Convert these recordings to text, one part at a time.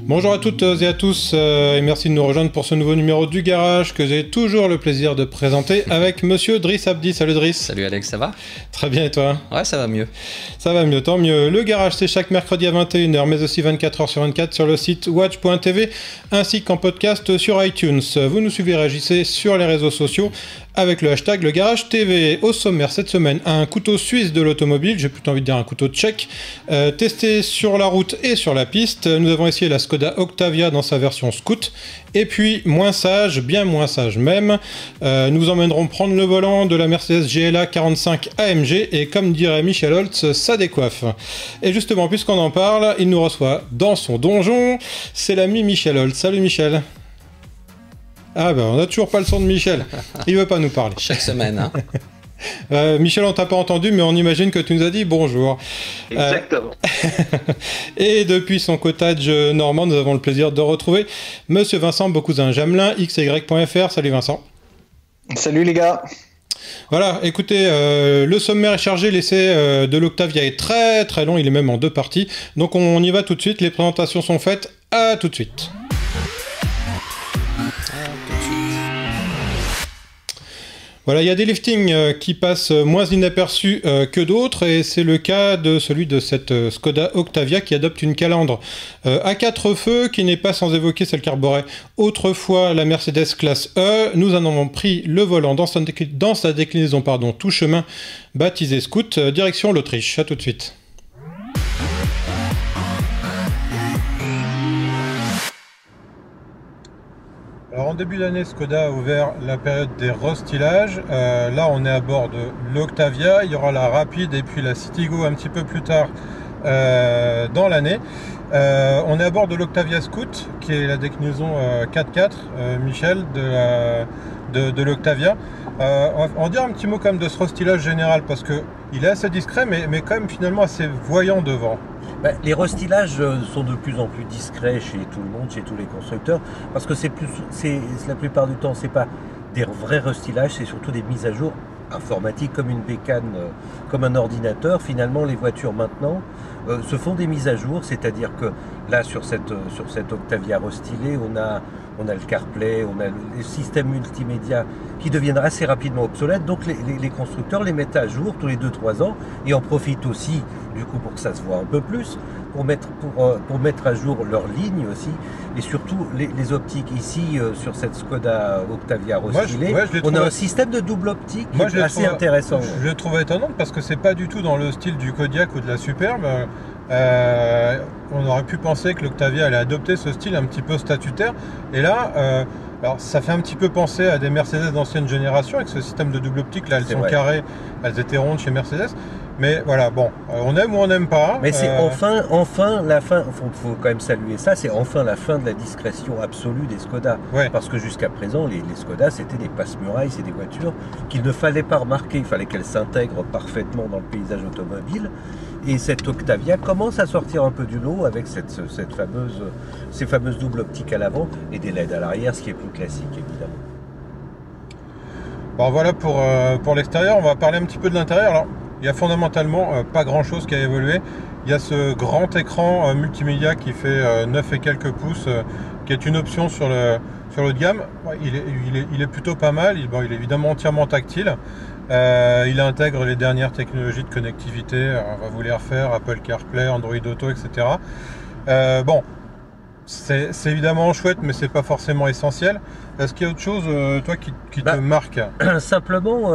Bonjour à toutes et à tous et merci de nous rejoindre pour ce nouveau numéro du Garage que j'ai toujours le plaisir de présenter avec Monsieur Driss Abdi. Salut Driss. Salut Alex, ça va? Très bien et toi? Ouais, ça va mieux. Ça va mieux, tant mieux. Le Garage c'est chaque mercredi à 21h mais aussi 24h sur 24 sur le site watch.tv ainsi qu'en podcast sur iTunes. Vous nous suivez et réagissez sur les réseaux sociaux avec le hashtag Le Garage TV. Au sommaire cette semaine, un couteau suisse de l'automobile, j'ai plutôt envie de dire un couteau tchèque, testé sur la route et sur la piste. Nous avons essayé la Skoda Octavia dans sa version Scoot. Et puis, moins sage, bien moins sage même, nous vous emmènerons prendre le volant de la Mercedes GLA 45 AMG et comme dirait Michel Holtz, ça décoiffe. Et justement, puisqu'on en parle, il nous reçoit dans son donjon, c'est l'ami Michel Holtz. Salut Michel. Ah ben on n'a toujours pas le son de Michel, il veut pas nous parler. Chaque semaine, hein. Michel, on t'a pas entendu, mais on imagine que tu nous as dit bonjour. Exactement. Et depuis son cottage normand, nous avons le plaisir de retrouver Monsieur Vincent Beaucousin-Jamelin, xy.fr. Salut Vincent. Salut les gars. Voilà, écoutez, le sommaire est chargé, l'essai de l'Octavia est très très long, il est même en deux parties. Donc on y va tout de suite, les présentations sont faites, à tout de suite. Voilà, il y a des liftings qui passent moins inaperçus que d'autres et c'est le cas de celui de cette Skoda Octavia qui adopte une calandre à 4 feux qui n'est pas sans évoquer celle qu'arborait autrefois la Mercedes classe E. Nous en avons pris le volant dans sa déclinaison tout chemin baptisé Scoot, direction l'Autriche. À tout de suite. Alors en début d'année, Skoda a ouvert la période des restylages. Là, on est à bord de l'Octavia. Il y aura la Rapide et puis la Citigo un petit peu plus tard dans l'année. On est à bord de l'Octavia Scoot, qui est la déclinaison 4x4, Michel, de l'Octavia. On va dire un petit mot quand même de ce restylage général, parce qu'il est assez discret, mais quand même finalement assez voyant devant. Les restylages sont de plus en plus discrets chez tout le monde, chez tous les constructeurs, parce que la plupart du temps, c'est pas des vrais restylages, c'est surtout des mises à jour informatiques comme une bécane, comme un ordinateur. Finalement, les voitures maintenant se font des mises à jour, c'est-à-dire que là, sur cette Octavia restylée, on a le CarPlay, on a les systèmes multimédia qui deviennent assez rapidement obsolètes, donc les constructeurs les mettent à jour tous les 2-3 ans et en profitent aussi, du coup, pour que ça se voit un peu plus, pour mettre à jour leurs lignes aussi, et surtout les optiques. Ici, sur cette Skoda Octavia restylée, on a un système de double optique qui est assez intéressant. Je le trouve étonnant parce que c'est pas du tout dans le style du Kodiaq ou de la Superbe. On aurait pu penser que l'Octavia allait adopter ce style un petit peu statutaire, et là alors ça fait un petit peu penser à des Mercedes d'ancienne génération avec ce système de double optique. Là elles sont carrées, elles étaient rondes chez Mercedes, mais voilà, bon, on aime ou on n'aime pas, mais c'est enfin la fin. Faut quand même saluer ça, c'est enfin la fin de la discrétion absolue des Skoda, parce que jusqu'à présent les Skoda c'était des passe-murailles, c'est des voitures qu'il ne fallait pas remarquer, il fallait qu'elles s'intègrent parfaitement dans le paysage automobile. Et cette Octavia commence à sortir un peu du lot avec ces fameuses doubles optiques à l'avant et des LED à l'arrière, ce qui est plus classique évidemment. Bon, voilà pour l'extérieur. On va parler un petit peu de l'intérieur. Alors, il y a fondamentalement pas grand chose qui a évolué. Il y a ce grand écran multimédia qui fait 9 et quelques pouces, qui est une option sur le haut de gamme. Il est plutôt pas mal. Il est évidemment entièrement tactile. Il intègre les dernières technologies de connectivité, on va vous les refaire, Apple CarPlay, Android Auto, etc. Bon, c'est évidemment chouette, mais c'est pas forcément essentiel. Est-ce qu'il y a autre chose, toi, qui te marque? Simplement,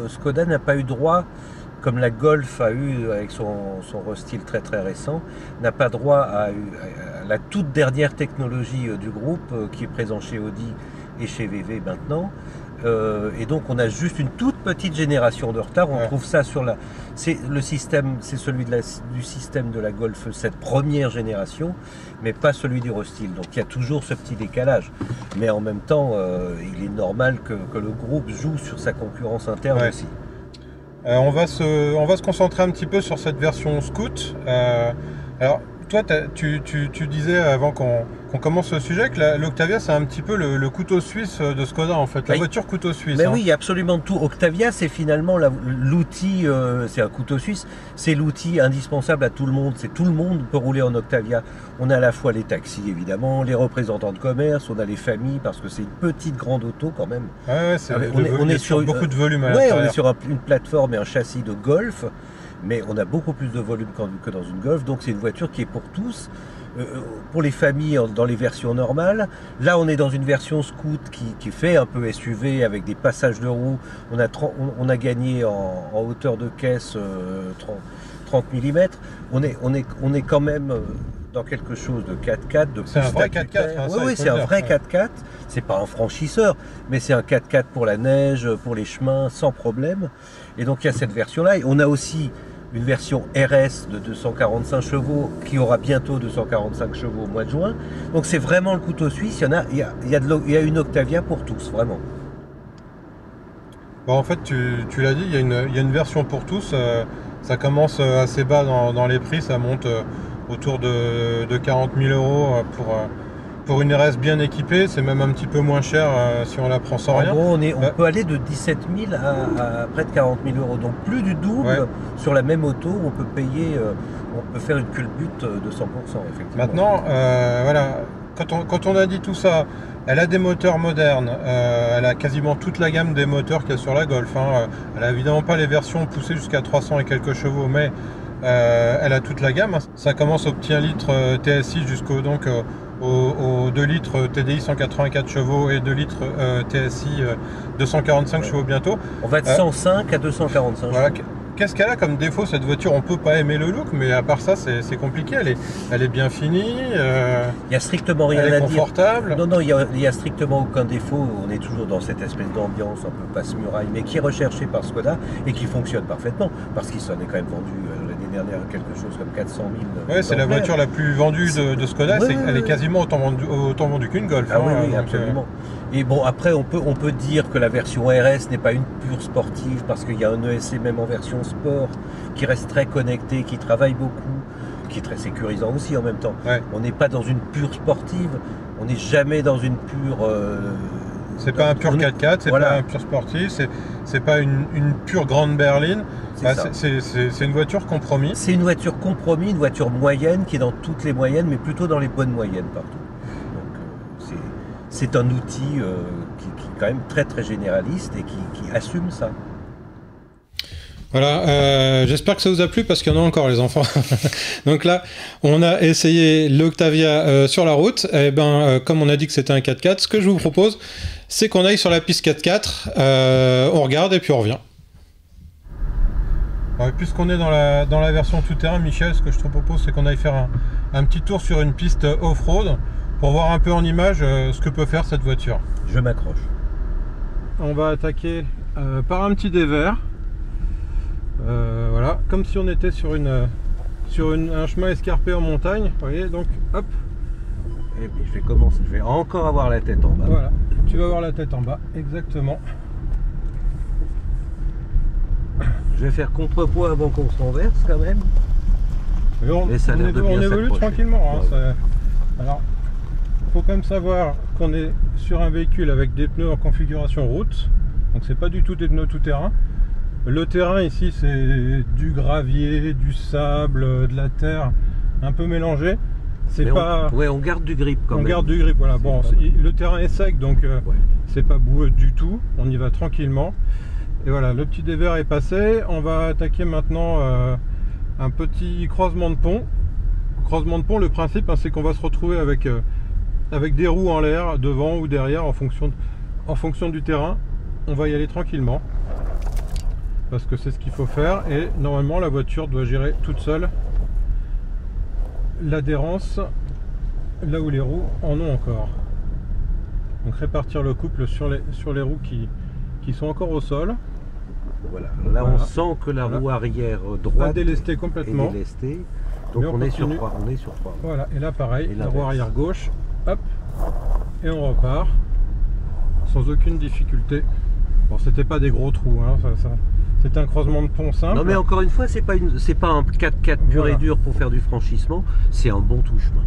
Skoda n'a pas eu droit, comme la Golf a eu avec son restyle très très récent, n'a pas droit à la toute dernière technologie du groupe qui est présent chez Audi et chez VW maintenant. Et donc on a juste une toute petite génération de retard. On trouve ça sur c'est celui du système de la Golf 7 première génération, mais pas celui du restyle. Donc il y a toujours ce petit décalage. Mais en même temps, il est normal que le groupe joue sur sa concurrence interne aussi. On va se concentrer un petit peu sur cette version Scoot. Alors toi, tu disais avant qu'on qu'on commence le sujet, que l'Octavia c'est un petit peu le couteau suisse de Skoda en fait, la voiture couteau suisse. Mais oui, il y a absolument tout. Octavia c'est finalement l'outil, c'est un couteau suisse, c'est l'outil indispensable à tout le monde. Tout le monde peut rouler en Octavia. On a à la fois les taxis évidemment, les représentants de commerce, on a les familles parce que c'est une petite grande auto quand même. Ouais, on est sur beaucoup de volume à l'intérieur. On est sur une plateforme et un châssis de Golf, mais on a beaucoup plus de volume que dans une Golf, donc c'est une voiture qui est pour tous. Pour les familles dans les versions normales. Là, on est dans une version Scoot qui fait un peu SUV avec des passages de roues. On a gagné en hauteur de caisse 30 mm. On est quand même dans quelque chose de 4x4. C'est un vrai 4x4. Hein, oui, c'est un vrai 4x4. C'est pas un franchisseur, mais c'est un 4x4 pour la neige, pour les chemins, sans problème. Et donc, il y a cette version-là. Et on a aussi une version RS de 245 chevaux qui aura bientôt 245 chevaux au mois de juin. Donc c'est vraiment le couteau suisse. Il y a une Octavia pour tous, vraiment. Bon, en fait, tu l'as dit, il y a une version pour tous. Ça commence assez bas dans les prix. Ça monte autour de 40 000 € pour une RS bien équipée. C'est même un petit peu moins cher si on la prend sans rien. En gros, on peut aller de 17 000 à près de 40 000 €. Donc plus du double sur la même auto. On peut payer, on peut faire une culbute de 100%, effectivement. Maintenant, voilà, quand on a dit tout ça, elle a des moteurs modernes. Elle a quasiment toute la gamme des moteurs qu'il y a sur la Golf. Hein. Elle a évidemment pas les versions poussées jusqu'à 300 et quelques chevaux, mais elle a toute la gamme. Ça commence au petit 1 litre TSI jusqu'au aux 2 litres TDI 184 chevaux et 2 litres TSI 245 chevaux bientôt. On va de 105 à 245 voilà. chevaux. Qu'est-ce qu'elle a comme défaut cette voiture? On peut pas aimer le look, mais à part ça, c'est compliqué. Elle est bien finie. Il y a strictement rien à dire. Elle est confortable. Non, il y a strictement aucun défaut. On est toujours dans cette espèce d'ambiance un peu passe-muraille, mais qui est recherchée par Skoda et qui fonctionne parfaitement, parce qu'il s'en est quand même vendu l'année dernière quelque chose comme 400 000. Oui, c'est la voiture la plus vendue de Skoda. Elle est quasiment autant vendue qu'une Golf. Ah oui, absolument. Et bon, après, on peut dire que la version RS n'est pas une pure sportive parce qu'il y a un ESC même en version sport qui reste très connecté, qui travaille beaucoup, qui est très sécurisant aussi en même temps. Ouais. On n'est pas dans une pure sportive, on n'est jamais dans une pure... c'est pas un pur 4x4, c'est pas un pur sportif, c'est pas une pure grande berline. C'est une voiture compromis. C'est une voiture compromis, une voiture moyenne qui est dans toutes les moyennes, mais plutôt dans les bonnes moyennes partout. C'est un outil qui est quand même très très généraliste et qui assume ça. Voilà, j'espère que ça vous a plu parce qu'il y en a encore les enfants. Donc là, on a essayé l'Octavia sur la route. Et comme on a dit que c'était un 4x4, ce que je vous propose, c'est qu'on aille sur la piste 4x4, on regarde et puis on revient. Puisqu'on est dans la version tout-terrain, Michel, ce que je te propose, c'est qu'on aille faire un petit tour sur une piste off-road pour voir un peu en image ce que peut faire cette voiture. Je m'accroche. On va attaquer par un petit dévers. Voilà, comme si on était sur un chemin escarpé en montagne. Vous voyez, donc hop. Et puis je vais encore avoir la tête en bas. Voilà, tu vas avoir la tête en bas, exactement. Je vais faire contrepoids avant qu'on se renverse quand même. On évolue tranquillement. Hein, alors, il faut quand même savoir qu'on est sur un véhicule avec des pneus en configuration route. Donc c'est pas du tout des pneus tout-terrain. Le terrain ici c'est du gravier, du sable, de la terre un peu mélangé. On garde du grip quand même. On garde du grip, voilà. Bon, le terrain est sec donc c'est pas boueux du tout. On y va tranquillement. Et voilà, le petit dévers est passé. On va attaquer maintenant un petit croisement de pont. Croisement de pont, le principe c'est qu'on va se retrouver avec des roues en l'air, devant ou derrière, en fonction du terrain. On va y aller tranquillement, parce que c'est ce qu'il faut faire. Et normalement, la voiture doit gérer toute seule l'adhérence là où les roues en ont encore. Donc répartir le couple sur les roues qui sont encore au sol. Voilà. Là, on sent que la roue arrière droite est délestée complètement. Est délestée. Donc on est sur 3. Voilà, et là pareil, la roue arrière gauche, hop, et on repart sans aucune difficulté. Bon, c'était pas des gros trous, hein, c'était un croisement de pont simple. Non, mais encore une fois, c'est pas un 4x4 pur et dur pour faire du franchissement, c'est un bon tout-chemin.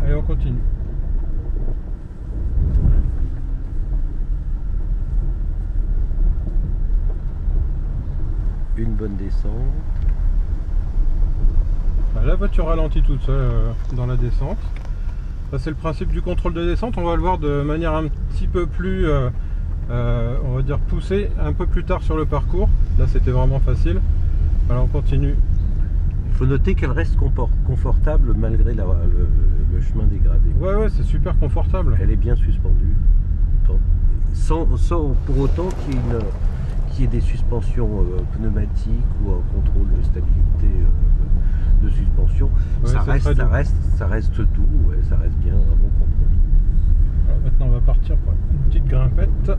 Allez, on continue. Une bonne descente. La voiture ralentit toute seule dans la descente. Ça, c'est le principe du contrôle de descente. On va le voir de manière un petit peu plus, on va dire, poussée un peu plus tard sur le parcours. Là, c'était vraiment facile. Alors, on continue. Il faut noter qu'elle reste confortable malgré le chemin dégradé. Ouais, c'est super confortable. Elle est bien suspendue. Sans pour autant qu'il y ait des suspensions pneumatiques ou un contrôle de stabilité de suspension. Ouais, ça reste doux, ça reste bien un bon contrôle. Alors maintenant on va partir pour une petite grimpette.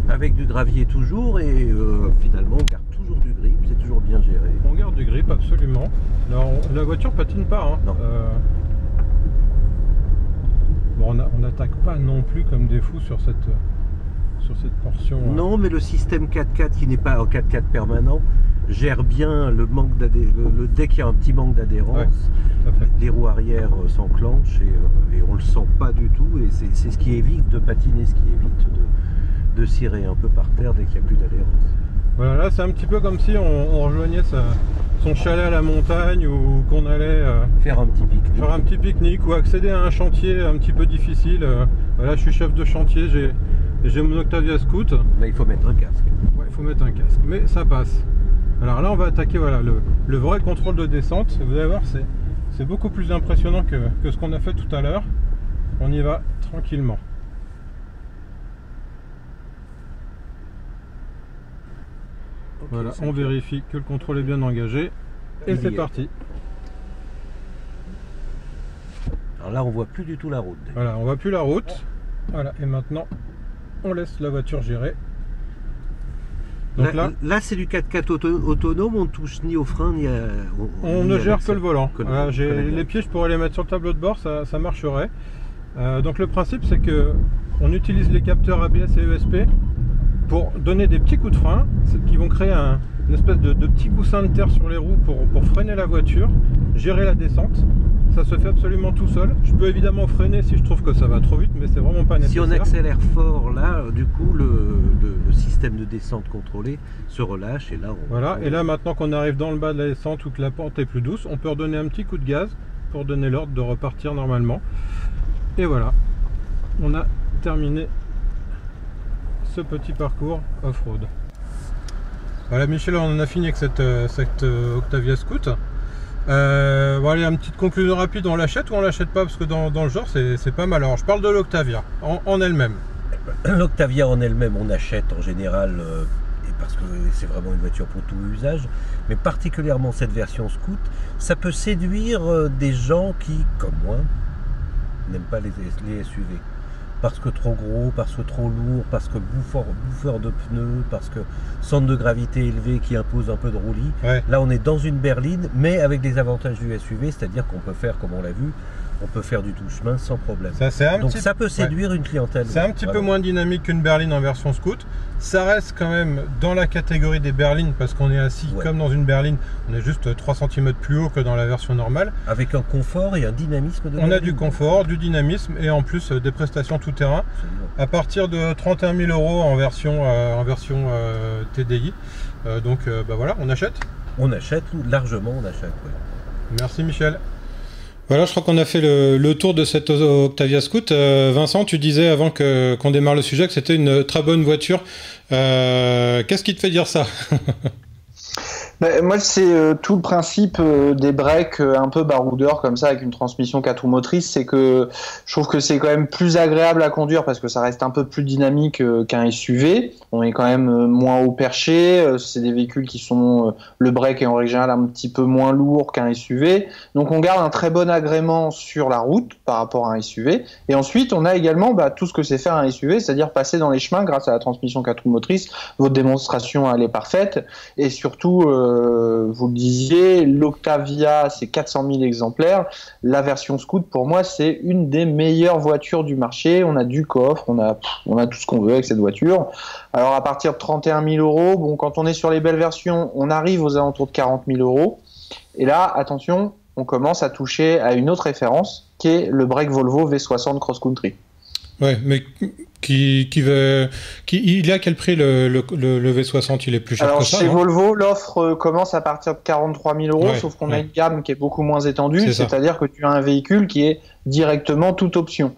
Avec du gravier toujours et finalement on garde toujours du grip, c'est toujours bien géré. On garde du grip absolument. Alors, la voiture patine pas. Hein. Non. Bon, on n'attaque pas non plus comme des fous sur cette portion. Non, mais le système 4x4 qui n'est pas en 4x4 permanent gère bien le manque dès qu'il y a un petit manque d'adhérence, ouais, les roues arrière s'enclenchent et on le sent pas du tout et c'est ce qui évite de patiner, ce qui évite de cirer un peu par terre dès qu'il n'y a plus d'adhérence. Voilà, là c'est un petit peu comme si on rejoignait son chalet à la montagne ou qu'on allait faire un petit pique-nique ou accéder à un chantier un petit peu difficile. Voilà, je suis chef de chantier, j'ai mon Octavia Scout. Mais il faut mettre un casque. Ouais, il faut mettre un casque, mais ça passe. Alors là on va attaquer voilà, le vrai contrôle de descente. Vous allez voir, c'est beaucoup plus impressionnant que ce qu'on a fait tout à l'heure. On y va tranquillement. Okay, voilà, on vérifie que le contrôle est bien engagé. Et c'est parti. Alors là on voit plus du tout la route. Voilà, on voit plus la route. Voilà, et maintenant on laisse la voiture gérer. Donc là c'est du 4x4 autonome, on ne touche ni au frein ni à... On ne gère que le volant. Voilà, les pieds, je pourrais les mettre sur le tableau de bord, ça marcherait. Donc le principe c'est que on utilise les capteurs ABS et ESP pour donner des petits coups de frein qui vont créer une espèce de petit coussin de terre sur les roues pour freiner la voiture, gérer la descente. Ça se fait absolument tout seul. Je peux évidemment freiner si je trouve que ça va trop vite, mais c'est vraiment pas nécessaire. Si on accélère fort là, du coup le système de descente contrôlé se relâche et là voilà, et là maintenant qu'on arrive dans le bas de la descente ou que la pente est plus douce, on peut redonner un petit coup de gaz pour donner l'ordre de repartir normalement. Et voilà, on a terminé ce petit parcours off-road. Voilà Michel, on en a fini avec cette Octavia Scout. Bon, allez, une petite conclusion rapide, on l'achète ou on l'achète pas, parce que dans le genre c'est pas mal. Alors je parle de l'Octavia en elle-même. L'Octavia en elle-même on achète en général parce que c'est vraiment une voiture pour tout usage, mais particulièrement cette version Scout, ça peut séduire des gens qui, comme moi, n'aiment pas les SUV. Parce que trop gros, parce que trop lourd, parce que bouffeur de pneus, parce que centre de gravité élevé qui impose un peu de roulis. Ouais. Là on est dans une berline, mais avec des avantages du SUV, c'est-à-dire qu'on peut faire, comme on l'a vu, on peut faire du tout-chemin sans problème. Donc ça peut séduire une clientèle. C'est un petit peu moins dynamique qu'une berline en version Scout. Ça reste quand même dans la catégorie des berlines parce qu'on est assis comme dans une berline. On est juste 3 cm plus haut que dans la version normale. Avec un confort et un dynamisme de berline. On a du confort, du dynamisme et en plus des prestations tout terrain. À partir de 31 000 € en version TDI. Donc bah voilà, on achète. On achète, largement on achète. Ouais. Merci Michel. Voilà, je crois qu'on a fait le tour de cette Octavia Scout. Vincent, tu disais avant qu'on démarre le sujet que c'était une très bonne voiture. Qu'est-ce qui te fait dire ça? Moi, c'est tout le principe des breaks un peu baroudeurs comme ça avec une transmission 4 roues motrices, c'est que je trouve que c'est quand même plus agréable à conduire parce que ça reste un peu plus dynamique qu'un SUV. On est quand même moins haut perché, c'est des véhicules qui sont le break est en règle générale un petit peu moins lourd qu'un SUV. Donc on garde un très bon agrément sur la route par rapport à un SUV. Et ensuite, on a également tout ce que c'est faire un SUV, c'est-à-dire passer dans les chemins grâce à la transmission 4 roues motrices. Votre démonstration, elle est parfaite et surtout vous le disiez, l'Octavia c'est 400 000 exemplaires, la version Scout pour moi c'est une des meilleures voitures du marché, on a du coffre, on a tout ce qu'on veut avec cette voiture. Alors à partir de 31 000 €, bon, quand on est sur les belles versions on arrive aux alentours de 40 000 €, et là attention, on commence à toucher à une autre référence qui est le break Volvo V60 Cross Country. Ouais, mais il est à quel prix le V60? Il est plus cher Alors que ça, chez non? Volvo, l'offre commence à partir de 43 000 euros, sauf qu'on a une gamme qui est beaucoup moins étendue, c'est-à-dire que tu as un véhicule qui est directement toute option.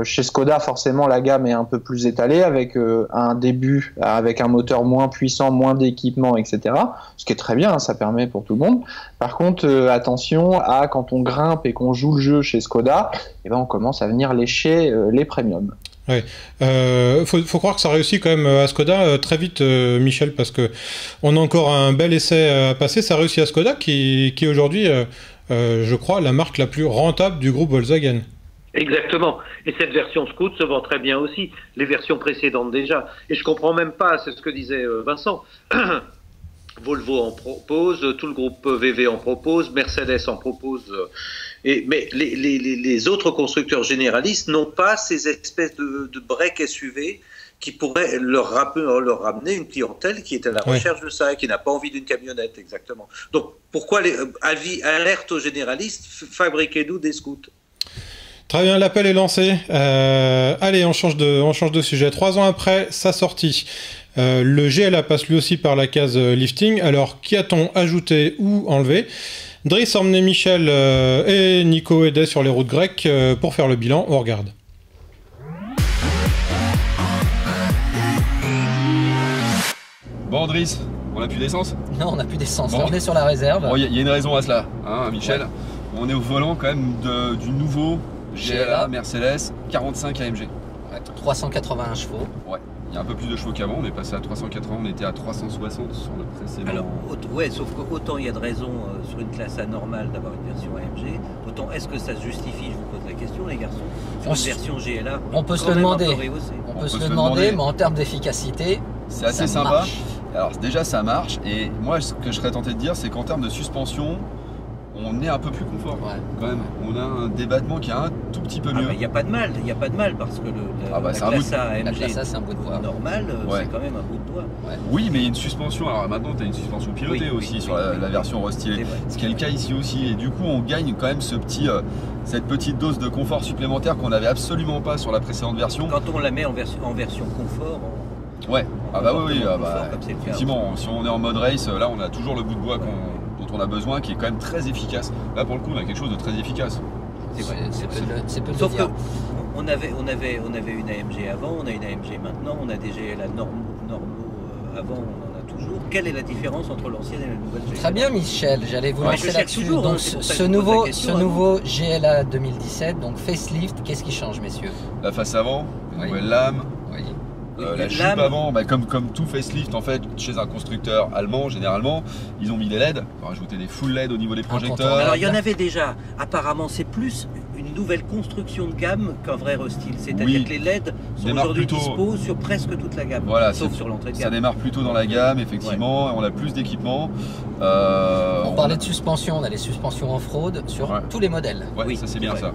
Chez Skoda, forcément, la gamme est un peu plus étalée, avec un début, avec un moteur moins puissant, moins d'équipement, etc. Ce qui est très bien, hein, ça permet pour tout le monde. Par contre, attention à quand on grimpe et qu'on joue le jeu chez Skoda, eh ben, on commence à venir lécher les premiums. Ouais. Faut croire que ça réussit quand même à Skoda très vite, Michel, parce que on a encore un bel essai à passer. Ça réussit à Skoda, qui est aujourd'hui, je crois, la marque la plus rentable du groupe Volkswagen. Exactement. Et cette version Scoot se vend très bien aussi. Les versions précédentes déjà. Et je comprends même pas, c'est ce que disait Vincent. Volvo en propose, tout le groupe VV en propose, Mercedes en propose. Mais les autres constructeurs généralistes n'ont pas ces espèces de break SUV qui pourraient leur ramener une clientèle qui est à la recherche de ça, qui n'a pas envie d'une camionnette, exactement. Donc pourquoi alerte aux généralistes, fabriquez-nous des scouts. Très bien, l'appel est lancé. Allez, on change de sujet. 3 ans après sa sortie, le GLA passe lui aussi par la case lifting. Alors, qui a-t-on ajouté ou enlevé? Driss a emmené Michel et Nico Edet sur les routes grecques pour faire le bilan. On regarde. Bon, Driss, on n'a plus d'essence? Non, on n'a plus d'essence. Bon. On est sur la réserve. Bon, y a une raison à cela, hein, Michel. Ouais. On est au volant quand même du nouveau GLA Mercedes 45 AMG. Ouais, 381 chevaux. Ouais, il y a un peu plus de chevaux qu'avant, on est passé à 380, on était à 360 sur le précédent. Alors, ouais, sauf qu'autant il y a de raisons sur une classe A normale d'avoir une version AMG, autant est-ce que ça se justifie, je vous pose la question les garçons, sur une version GLA, on peut se le demander, on peut se le demander, mais en termes d'efficacité, c'est assez sympa. Marche. Alors déjà ça marche, et moi ce que je serais tenté de dire, c'est qu'en termes de suspension, on est un peu plus confort quand même. On a un débattement qui est un tout petit peu mieux. Il n'y a pas de mal, parce que la classe A AMG, c'est un bout de bois. Normal, c'est quand même un bout de bois. Ouais. Oui, mais il y a une suspension. Alors maintenant, tu as une suspension pilotée aussi sur la version restylée. Ce qui est le cas ici aussi. Et du coup, on gagne quand même cette petite dose de confort supplémentaire qu'on n'avait absolument pas sur la précédente version. Quand on la met en version confort. Ouais, effectivement, si on est en mode race, là on a toujours le bout de bois dont on a besoin, qui est quand même très efficace. Là pour le coup on a quelque chose de très efficace. C'est peu de Sauf qu'on avait une AMG avant, on a une AMG maintenant, on a des GLA normaux avant, on en a toujours. Quelle est la différence entre l'ancienne et la nouvelle GLA? Très bien Michel, j'allais vous lancer là-dessus. Donc ce nouveau GLA 2017, donc facelift, qu'est-ce qui change messieurs? La face avant, une nouvelle lame. La jupe avant, comme tout facelift en fait, chez un constructeur allemand généralement, ils ont mis des LED, ils ont rajouté des full LED au niveau des projecteurs. Alors il y en avait déjà, apparemment c'est plus une nouvelle construction de gamme qu'un vrai restyle, c'est-à-dire que les LED sont aujourd'hui dispo sur presque toute la gamme, sauf sur l'entrée de gamme. Ça démarre plutôt dans la gamme, effectivement, on a plus d'équipement. On parlait de suspension, on a les suspensions off-road sur tous les modèles. Oui, ça c'est bien ça,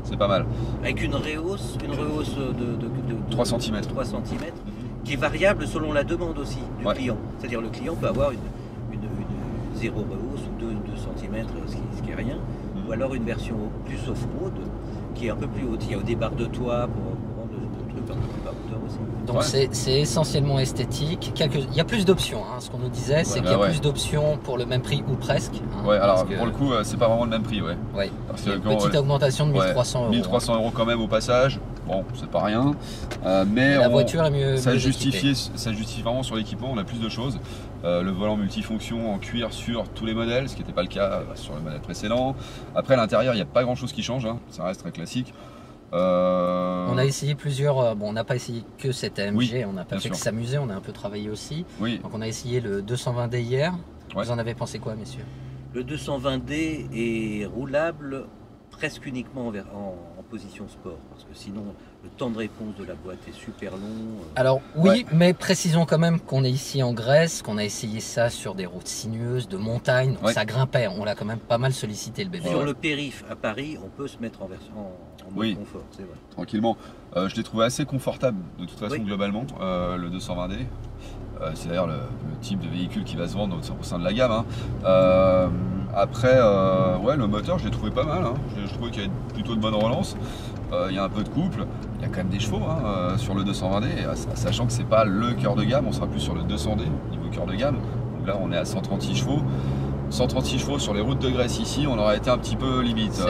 c'est pas mal. Avec une rehausse de 3 cm. Qui est variable selon la demande aussi du client. C'est-à-dire le client peut avoir une zéro rehausse ou 2 cm, ce qui est rien, ou alors une version plus off-road qui est un peu plus haute. Il y a des barres de toit pour rendre le truc un peu plus baroudeur aussi. Donc c'est essentiellement esthétique. Il y a plus d'options. Hein. Ce qu'on nous disait, c'est qu'il y a plus d'options pour le même prix ou presque. Hein, alors pour le coup, c'est pas vraiment le même prix. Parce que petite augmentation de 1300 euros. 1300 euros quand même au passage. Bon, c'est pas rien. Mais la voiture est mieux. Ça justifie vraiment sur l'équipement. On a plus de choses. Le volant multifonction en cuir sur tous les modèles, ce qui n'était pas le cas sur le modèle précédent. Après, à l'intérieur, il n'y a pas grand chose qui change. Hein. Ça reste très classique. On a essayé plusieurs, on n'a pas essayé que cette AMG, on n'a pas fait que s'amuser, on a un peu travaillé aussi. Donc on a essayé le 220D hier. Vous en avez pensé quoi, messieurs? Le 220D est roulable presque uniquement en position sport, parce que sinon le temps de réponse de la boîte est super long. Alors oui, mais précisons quand même qu'on est ici en Grèce, qu'on a essayé ça sur des routes sinueuses, de montagne, donc ça grimpait, on l'a quand même pas mal sollicité le bébé. Sur le périph' à Paris, on peut se mettre en mode confort, c'est vrai. Tranquillement. Je l'ai trouvé assez confortable de toute façon globalement, le 220D. C'est d'ailleurs le type de véhicule qui va se vendre au sein de la gamme. Après, le moteur, je l'ai trouvé pas mal. Hein. Je trouvais qu'il y avait plutôt de bonnes relances. Il y a un peu de couple. Il y a quand même des chevaux sur le 220D, sachant que c'est pas le cœur de gamme. On sera plus sur le 200D, niveau cœur de gamme. Donc là, on est à 136 chevaux. 136 chevaux sur les routes de Grèce ici, on aurait été un petit peu limite.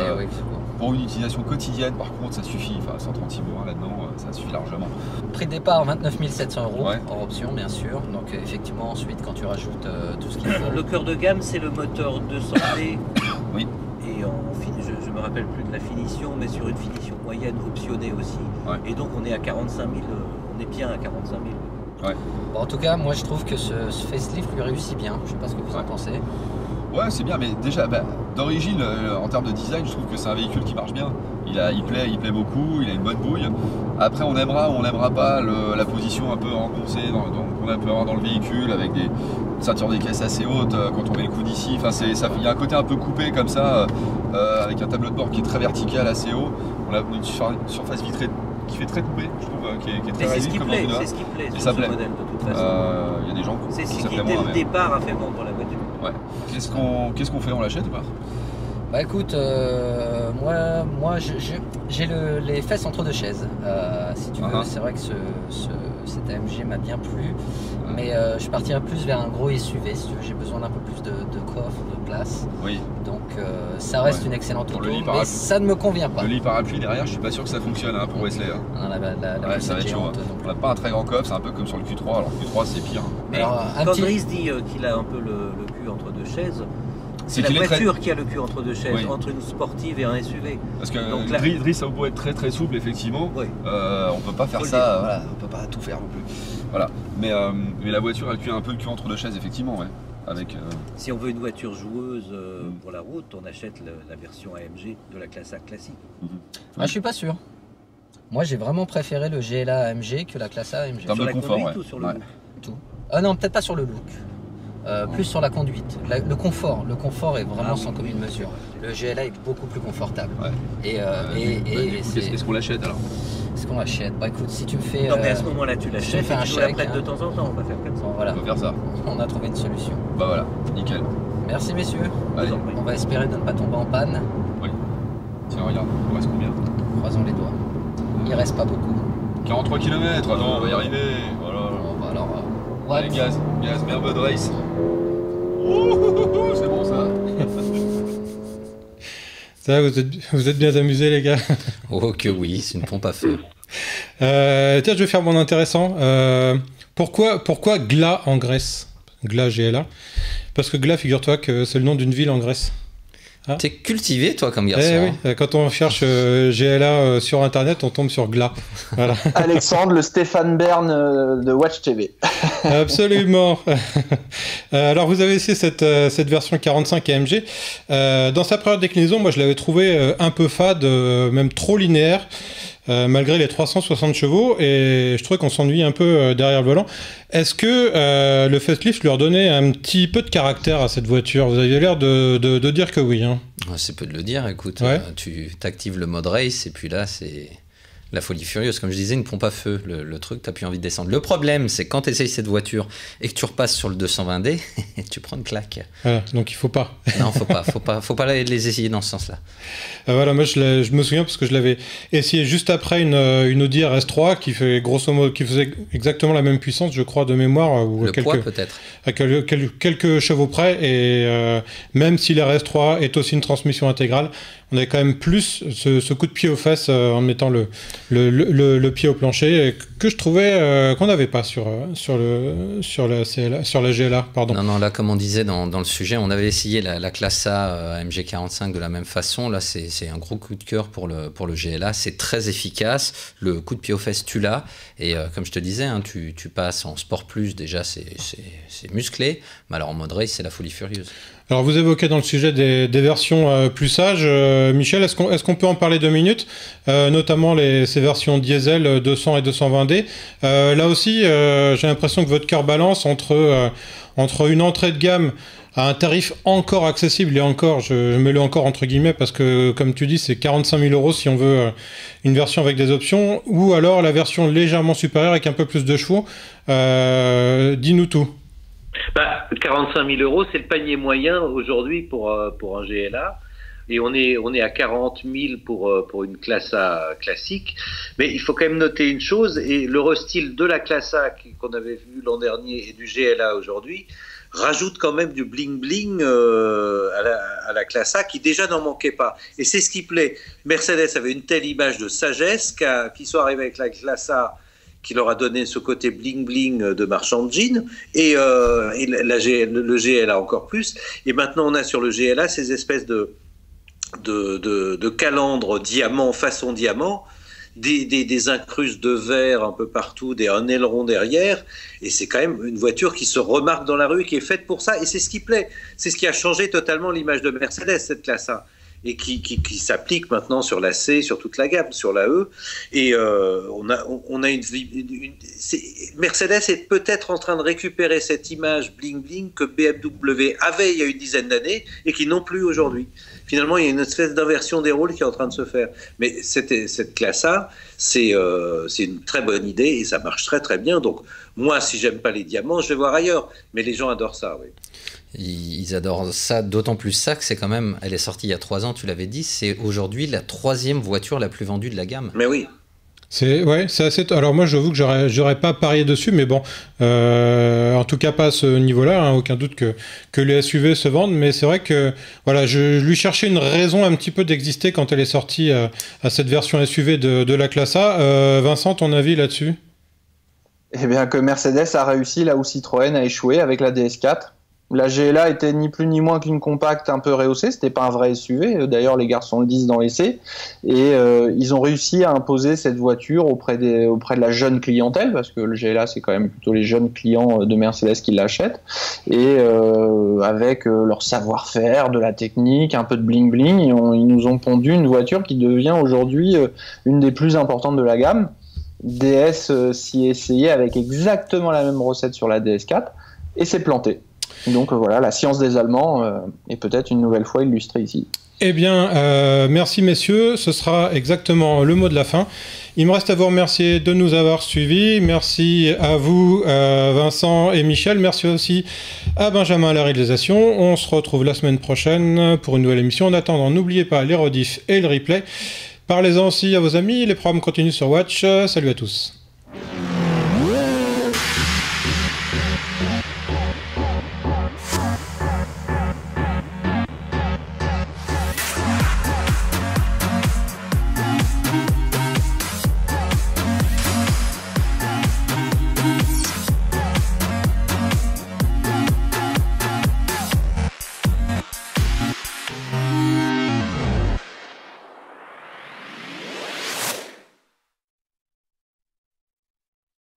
Pour une utilisation quotidienne, par contre, ça suffit. Enfin, 136 bourrins là-dedans, ça suffit largement. Prix de départ 29 700 €, hors option, bien sûr. Donc, effectivement, ensuite, quand tu rajoutes tout ce qu'il faut. Le cœur de gamme, c'est le moteur 200D. Oui. Et je me rappelle plus de la finition, mais sur une finition moyenne optionnée aussi. Ouais. Et donc, on est à 45 000. On est bien à 45 000. Ouais. Bon, en tout cas, moi, je trouve que ce facelift lui réussit bien. Je sais pas ce que vous en pensez. Ouais, c'est bien, mais déjà, d'origine, en termes de design, je trouve que c'est un véhicule qui marche bien. Il plaît beaucoup, il a une bonne bouille. Après, on aimera ou on n'aimera pas la position un peu engoncée qu'on peut avoir dans le véhicule, avec des ceintures des caisses assez hautes quand on met le coude ici. Enfin, il y a un côté un peu coupé comme ça, avec un tableau de bord qui est très vertical, assez haut. On a une surface vitrée qui fait très coupé, je trouve, qui est très réaliste. C'est ce qui plaît sur ce modèle, de toute façon. Il y a des gens c'est ce qui, dès le départ, a fait vendre la voiture. Ouais. Qu'est-ce qu'on fait? On l'achète ou pas? Bah écoute, moi j'ai les fesses entre deux chaises. Si tu veux, c'est vrai que cette AMG m'a bien plu, mais je partirais plus vers un gros SUV. Si tu veux, j'ai besoin d'un peu plus de coffre, de place. Oui. Donc ça reste une excellente auto, mais ça ne me convient pas. Le lit parapluie derrière, je suis pas sûr que ça fonctionne pour Wesley. Non, ça va être chaud. On n'a pas un très grand coffre, c'est un peu comme sur le Q3, alors le Q3 c'est pire. Mais quand Driss dit qu'il a un peu le cul entre deux chaises, c'est la voiture qui a le cul entre deux chaises, entre une sportive et un SUV. Parce que Driss, ça peut être très très souple, effectivement. Oui. On peut pas faire ça, voilà, on peut pas tout faire non plus. Voilà. Mais la voiture a un peu le cul entre deux chaises, effectivement. Ouais. Avec, Si on veut une voiture joueuse pour la route, on achète la version AMG de la classe A classique. Je suis pas sûr. Moi, j'ai vraiment préféré le GLA AMG que la classe A AMG. Sur la conduite ou sur le look? Tout. Non, peut-être pas sur le look. Plus sur la conduite. Le confort est vraiment sans commune mesure. Le GLA est beaucoup plus confortable. Ouais. Est-ce qu'on l'achète alors? Est-ce qu'on l'achète? Bah écoute, si tu me fais. Non, mais à ce moment-là, tu l'achètes. Fais un chèque. De temps en temps, on va faire comme ça. Bon, voilà. On va faire ça. On a trouvé une solution. Bah voilà, nickel. Merci messieurs. Allez. On va espérer de ne pas tomber en panne. Oui. Tiens, regarde, il reste combien? Croisons les doigts. Il reste pas beaucoup. 43 km, non, on va y arriver. Voilà. Bon, bah alors. Allez, gaz, Merbeud Race. C'est bon ça. Ça, vous êtes bien amusés, les gars? Oh que oui, c'est une pompe à feu. Tiens, je vais faire mon intéressant. Pourquoi Gla en Grèce? Gla, GLA. Parce que Gla, figure-toi que c'est le nom d'une ville en Grèce. Ah. T'es cultivé, toi, comme garçon. Oui. Quand on cherche GLA sur Internet, on tombe sur Gla. Voilà. Alexandre, le Stéphane Bern de Watch TV. Absolument. Alors, vous avez essayé cette version 45 AMG. Dans sa première déclinaison, moi, je l'avais trouvé un peu fade, même trop linéaire. Malgré les 360 chevaux, et je trouvais qu'on s'ennuie un peu derrière le volant. Est-ce que le facelift lui redonnait un petit peu de caractère à cette voiture? Vous aviez l'air de dire que oui. Hein. C'est peu de le dire, écoute, ouais. Tu t'actives le mode race, et puis là, c'est la folie furieuse. Comme je disais, une pompe à feu, le truc, t'as plus envie de descendre. Le problème, c'est quand tu essayes cette voiture et que tu repasses sur le 220D, tu prends une claque. Voilà, donc il faut pas. Non, faut pas les essayer dans ce sens-là. Voilà, moi je me souviens parce que je l'avais essayé juste après une Audi RS3 qui fait grosso modo, qui faisait exactement la même puissance, je crois, de mémoire, ou poids peut-être. À quelques chevaux près, et même si la RS3 est aussi une transmission intégrale, on avait quand même plus ce coup de pied aux fesses en mettant le pied au plancher, que je trouvais qu'on n'avait pas sur la GLA. Pardon. Non, là, comme on disait dans le sujet, on avait essayé la classe A MG45 de la même façon. Là, c'est un gros coup de cœur pour le GLA. C'est très efficace. Le coup de pied aux fesses, tu l'as. Et comme je te disais, hein, tu passes en Sport Plus, déjà, c'est musclé. Mais alors en mode race, c'est la folie furieuse. Alors vous évoquez dans le sujet des versions plus sages, Michel, est-ce qu'on peut en parler 2 minutes, notamment ces versions diesel 200 et 220D. Là aussi, j'ai l'impression que votre cœur balance entre une entrée de gamme à un tarif encore accessible, et encore, je mets le encore entre guillemets, parce que comme tu dis, c'est 45 000 € si on veut une version avec des options, ou alors la version légèrement supérieure avec un peu plus de chevaux. Dis-nous tout. 45 000 euros, c'est le panier moyen aujourd'hui pour un GLA. Et on est à 40 000 pour une classe A classique. Mais il faut quand même noter une chose, et le restyle de la classe A qu'on avait vu l'an dernier et du GLA aujourd'hui rajoute quand même du bling-bling à la classe A qui déjà n'en manquait pas. Et c'est ce qui plaît. Mercedes avait une telle image de sagesse qu'ils sont arrivés avec la classe A qui leur a donné ce côté bling-bling de marchand de jeans, et le GLA encore plus. Et maintenant, on a sur le GLA ces espèces de calandres diamant, façon diamant, des incrustes de verre un peu partout, un aileron derrière, et c'est quand même une voiture qui se remarque dans la rue, qui est faite pour ça, et c'est ce qui plaît. C'est ce qui a changé totalement l'image de Mercedes, cette classe A, et qui s'applique maintenant sur la C, sur toute la gamme, sur la E, et on a Mercedes est peut-être en train de récupérer cette image bling-bling que BMW avait il y a une dizaine d'années, et qui n'ont plus aujourd'hui. Finalement, il y a une espèce d'inversion des rôles qui est en train de se faire. Mais cette classe A, c'est une très bonne idée et ça marche très très bien. Donc moi, si j'aime pas les diamants, je vais voir ailleurs. Mais les gens adorent ça, oui. Ils adorent ça, d'autant plus ça que c'est quand même, elle est sortie il y a 3 ans, tu l'avais dit, c'est aujourd'hui la 3e voiture la plus vendue de la gamme. Mais oui. C'est assez. Alors moi, j'avoue que j'aurais pas parié dessus, mais bon, en tout cas pas à ce niveau-là. Hein, aucun doute que les SUV se vendent, mais c'est vrai que voilà, je lui cherchais une raison un petit peu d'exister quand elle est sortie à cette version SUV de la classe A. Vincent, ton avis là-dessus? Eh bien, que Mercedes a réussi là où Citroën a échoué avec la DS4. La GLA était ni plus ni moins qu'une compacte un peu rehaussée, c'était pas un vrai SUV, d'ailleurs les garçons le disent dans l'essai, et ils ont réussi à imposer cette voiture auprès de la jeune clientèle, parce que le GLA c'est quand même plutôt les jeunes clients de Mercedes qui l'achètent, et avec leur savoir-faire, de la technique, un peu de bling-bling, ils nous ont pondu une voiture qui devient aujourd'hui une des plus importantes de la gamme. DS s'y est essayé avec exactement la même recette sur la DS4, et c'est planté. Donc voilà, la science des Allemands est peut-être une nouvelle fois illustrée ici. Eh bien, merci messieurs, ce sera exactement le mot de la fin. Il me reste à vous remercier de nous avoir suivis. Merci à vous, Vincent et Michel. Merci aussi à Benjamin à la réalisation. On se retrouve la semaine prochaine pour une nouvelle émission. En attendant, n'oubliez pas les rediffs et le replay. Parlez-en aussi à vos amis. Les programmes continuent sur Watch. Salut à tous.